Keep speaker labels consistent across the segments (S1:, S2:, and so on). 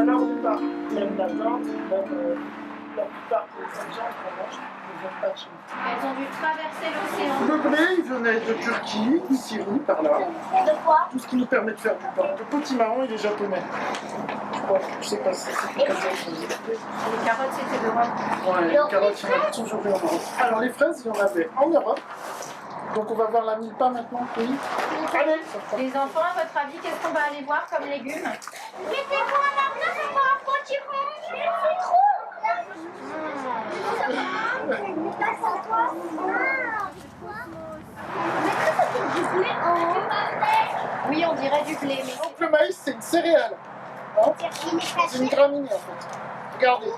S1: là au départ, même la dinde, même la plupart des Indiens qu'on mange ne viennent pas de chez nous.
S2: Elles ont dû traverser l'océan.
S1: Le blé, il venait de Turquie, de Syrie, par là.
S3: De quoi?
S1: Tout ce qui nous permet de faire du pain. Le potimarron, il est japonais. Je crois, je sais pas si c'est comme ça.
S2: Les carottes, c'était d'Europe.
S1: Ouais, les carottes, il y en a toujours eu en Europe. Alors les fraises, il y en avait en Europe. Donc on va voir la mille-pain maintenant, oui. Allez.
S2: Les enfants, à votre avis, qu'est-ce qu'on va aller voir comme légumes?
S3: Mais c'est quoi la place, c'est quoi un potiron? C'est trop!
S2: Oui, on dirait du blé, mais
S1: Donc le maïs, c'est une céréale. Hein, c'est une graminée en fait. Regardez.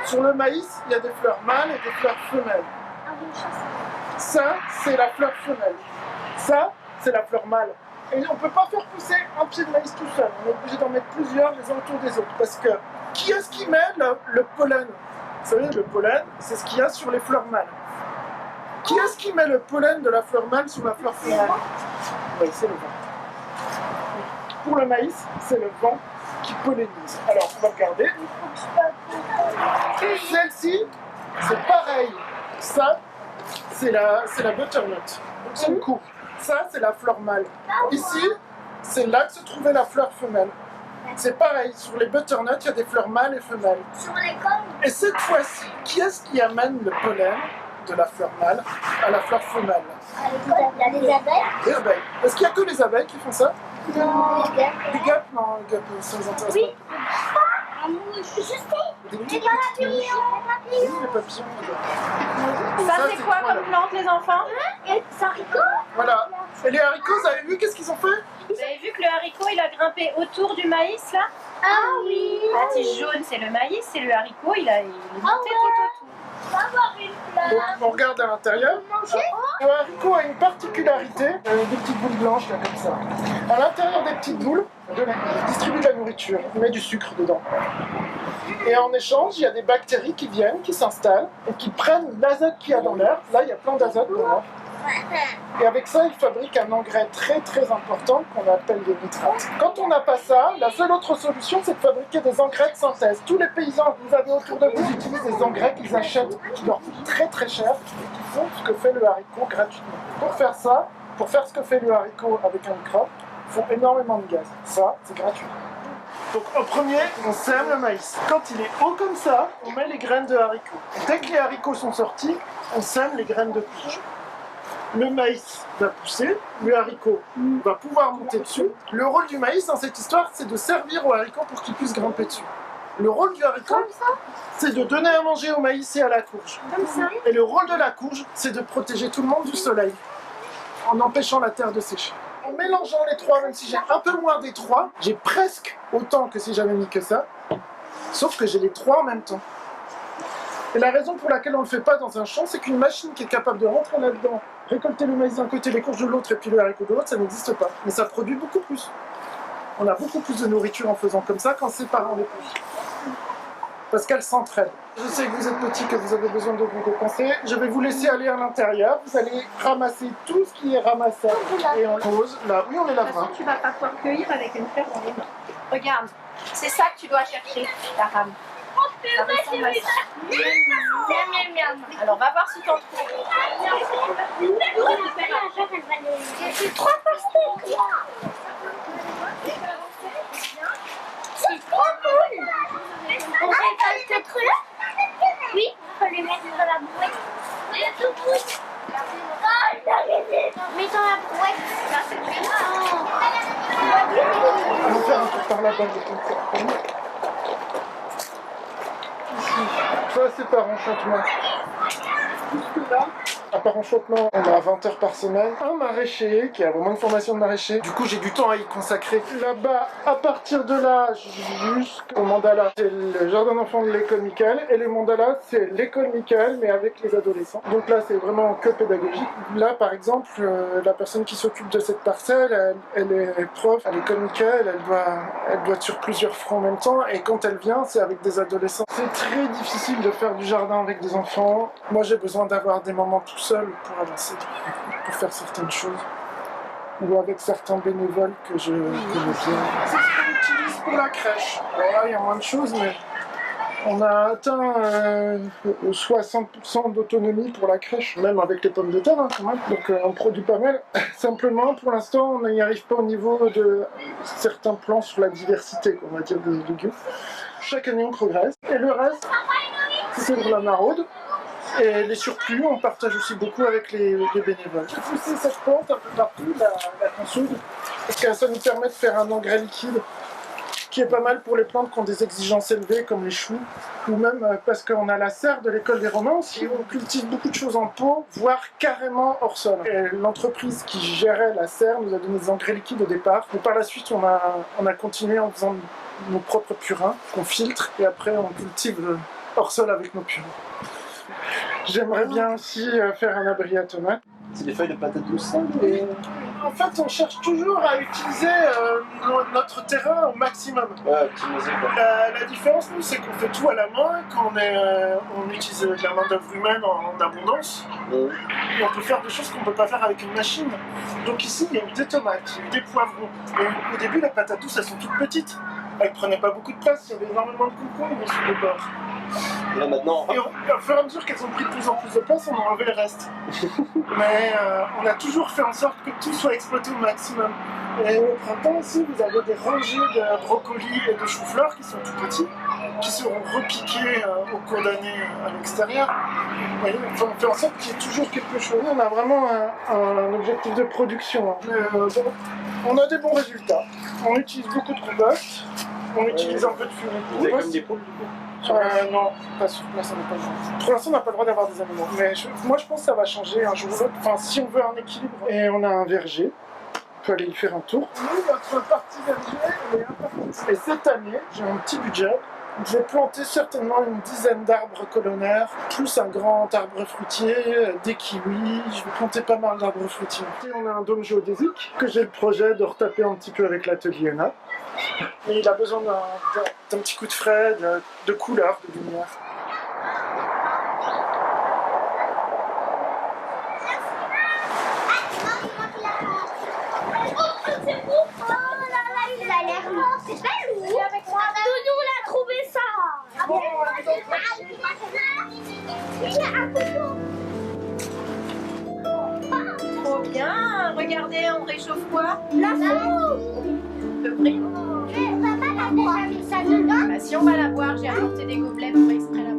S1: Sur le maïs, il y a des fleurs mâles et des fleurs femelles. Ça, c'est la fleur femelle. Ça, c'est la fleur mâle. Et on ne peut pas faire pousser un pied de maïs tout seul. On est obligé d'en mettre plusieurs les uns autour des autres. Parce que qui est-ce qui met le pollen? Vous savez, le pollen, c'est ce qu'il y a sur les fleurs mâles. Qui est-ce qui met le pollen de la fleur mâle sur la fleur femelle? Oui, c'est le vent. Pour le maïs, c'est le vent qui pollinise. Alors, on va regarder. Celle-ci, c'est pareil. Ça, c'est la butternut. Donc c'est une coupe. Ça, c'est la fleur mâle. Ici, c'est là que se trouvait la fleur femelle. C'est pareil, sur les butternuts, il y a des fleurs mâles et femelles.
S3: Sur l'école?
S1: Et cette fois-ci, qui est-ce qui amène le pollen de la fleur mâle à la fleur femelle?
S3: À l'école, il y a des abeilles?
S1: Les abeilles. Est-ce qu'il n'y a que les abeilles qui font ça?
S3: Non.
S1: Les guêpes? Non, les guêpes, ça les intéresse
S3: Oui.
S1: pas.
S3: Je sais.
S1: Des
S3: Les
S1: petites
S3: papillons.
S1: oui, les papillons.
S2: ça, c'est quoi comme plante, les enfants?
S3: Et c'est haricot?
S1: Voilà. Et les haricots, vous avez vu qu'est-ce qu'ils ont fait?
S2: Vous avez vu que le haricot, il a grimpé autour du maïs, là?
S3: Ah oui.
S2: La tige jaune, c'est le maïs, et le haricot, il est monté tout autour.
S3: On va voir une
S1: Donc
S3: fleur.
S1: on regarde à l'intérieur. Le haricot a une particularité, des petites boules blanches là comme ça. À l'intérieur des petites boules, il distribue de la nourriture, il met du sucre dedans. Et en échange, il y a des bactéries qui viennent, qui s'installent et qui prennent l'azote qu'il y a dans l'air. Là, il y a plein d'azote dans l'air. Et avec ça, il fabrique un engrais très très important qu'on appelle des nitrates. Quand on n'a pas ça, la seule autre solution, c'est de fabriquer des engrais de synthèse. Tous les paysans que vous avez autour de vous utilisent des engrais qu'ils achètent, qui leur coûtent très très cher, et qui font ce que fait le haricot gratuitement. Pour faire ça, pour faire ce que fait le haricot avec un microbe, il faut énormément de gaz. Ça, c'est gratuit. Donc en premier, on sème le maïs. Quand il est haut comme ça, on met les graines de haricots. Dès que les haricots sont sortis, on sème les graines de courge. Le maïs va pousser, le haricot va pouvoir monter dessus. Le rôle du maïs dans cette histoire, c'est de servir au haricot pour qu'il puisse grimper dessus. Le rôle du haricot, c'est de donner à manger au maïs et à la courge.
S3: Comme ça.
S1: Et le rôle de la courge, c'est de protéger tout le monde du soleil, en empêchant la terre de sécher. En mélangeant les trois, même si j'ai un peu moins des trois, j'ai presque autant que si j'avais mis que ça, sauf que j'ai les trois en même temps. Et la raison pour laquelle on ne le fait pas dans un champ, c'est qu'une machine qui est capable de rentrer là-dedans, récolter le maïs d'un côté, les courges de l'autre et puis le haricot de l'autre, ça n'existe pas. Mais ça produit beaucoup plus. On a beaucoup plus de nourriture en faisant comme ça qu'en séparant les courges. Parce qu'elles s'entraident. Je sais que vous êtes petits, que vous avez besoin de vous dépenser. Je vais vous laisser aller à l'intérieur. Vous allez ramasser tout ce qui est ramassable. Et on pose là. Oui, on les
S2: De toute
S1: lavera.
S2: façon, tu vas pas pouvoir cueillir avec une fleur dans les mains. Regarde, c'est ça que tu dois chercher, la rame. Ça ressemble à ça. Alors, va voir si t'en trouves.
S3: C'est trop pastèques. C'est trop cool. On récolte le truc? Oui, on peut les mettre dans la bouette. C'est tout cool. Mets dans la bouette. Ça, c'est
S1: On va faire un tour par là-bas. Ça, c'est par enchantement. Jusque là, à part enchantement, on a 20 heures par semaine. Un maraîcher qui a vraiment une formation de maraîcher. Du coup, j'ai du temps à y consacrer. Là-bas, à partir de là jusqu'au mandala, c'est le jardin d'enfants de l'école Michael. Et le mandala, c'est l'école Michael, mais avec les adolescents. Donc là, c'est vraiment que pédagogique. Là, par exemple, la personne qui s'occupe de cette parcelle, elle est prof à l'école Michael. Elle doit être sur plusieurs fronts en même temps. Et quand elle vient, c'est avec des adolescents. C'est très difficile de faire du jardin avec des enfants. Moi, j'ai besoin d'avoir des moments tout seul pour avancer, pour faire certaines choses. ou avec certains bénévoles que je connais bien. C'est ce qu'on utilise pour la crèche. Alors là, il y a moins de choses, mais on a atteint 60% d'autonomie pour la crèche, même avec les pommes de terre hein, quand même. Donc on produit pas mal. Simplement, pour l'instant, on n'y arrive pas au niveau de certains plans sur la diversité, on va dire, des légumes. Chaque année, on progresse. Et le reste, c'est pour la maraude. Et les surplus, on partage aussi beaucoup avec les bénévoles. J'ai poussé cette plante un peu partout, la consoude, parce que ça nous permet de faire un engrais liquide qui est pas mal pour les plantes qui ont des exigences élevées comme les choux, ou même parce qu'on a la serre de l'école des Romains aussi, on cultive beaucoup de choses en pot, voire carrément hors sol. Et l'entreprise qui gérait la serre nous a donné des engrais liquides au départ, et par la suite on a continué en faisant nos propres purins qu'on filtre, et après on cultive hors sol avec nos purins. J'aimerais bien aussi faire un abri à tomates.
S4: C'est des feuilles de patates douces.
S1: Et en fait, on cherche toujours à utiliser notre terrain au maximum.
S4: Ouais, optimiser quoi.
S1: La différence, nous, c'est qu'on fait tout à la main, quand on utilise de la main-d'œuvre humaine en abondance. Et on peut faire des choses qu'on ne peut pas faire avec une machine. Donc ici, il y a eu des tomates, des poivrons. Et au début, les patates douces, elles sont toutes petites. Elles ne prenaient pas beaucoup de place, il y avait énormément de concombres sur le bord.
S4: Et là maintenant,
S1: Et au fur et à mesure qu'elles ont pris de plus en plus de place, on a enlevé le reste. Mais on a toujours fait en sorte que tout soit exploité au maximum. Et au printemps aussi, vous avez des rangées de brocolis et de choux-fleurs qui sont tout petits, qui seront repiqués au cours d'année à l'extérieur. On fait en sorte qu'il y ait toujours quelque chose. On a vraiment un objectif de production. Hein. Bon, on a des bons résultats. On utilise beaucoup de compost, on utilise un peu de fumier.
S4: vous avez comme des poules du coup?
S1: Non, pas sur place, on n'a pas le droit. Pour l'instant, on n'a pas le droit d'avoir des animaux. Mais moi, je pense que ça va changer un jour ou l'autre. Enfin, si on veut un équilibre. Et on a un verger. On peut aller y faire un tour. Nous, notre partie verger, elle est importante. Et cette année, j'ai un petit budget. Je vais planter certainement une dizaine d'arbres colonnaires, plus un grand arbre fruitier, des kiwis. Je vais planter pas mal d'arbres fruitiers. Et on a un dôme géodésique que j'ai le projet de retaper un petit peu avec l'atelier ENA. Mais il a besoin d'un petit coup de frais, de couleur, de lumière.
S3: Il a l'air mort. C'est pas lui. Nounou, on a trouvé ça. Il y a un couteau.
S2: Trop bien. Regardez, on réchauffe quoi?
S3: La soupe.
S2: À peu près.
S3: On va pas la boire avec ça dedans.
S2: Bah, si on va la boire, j'ai apporté des gobelets pour extraire la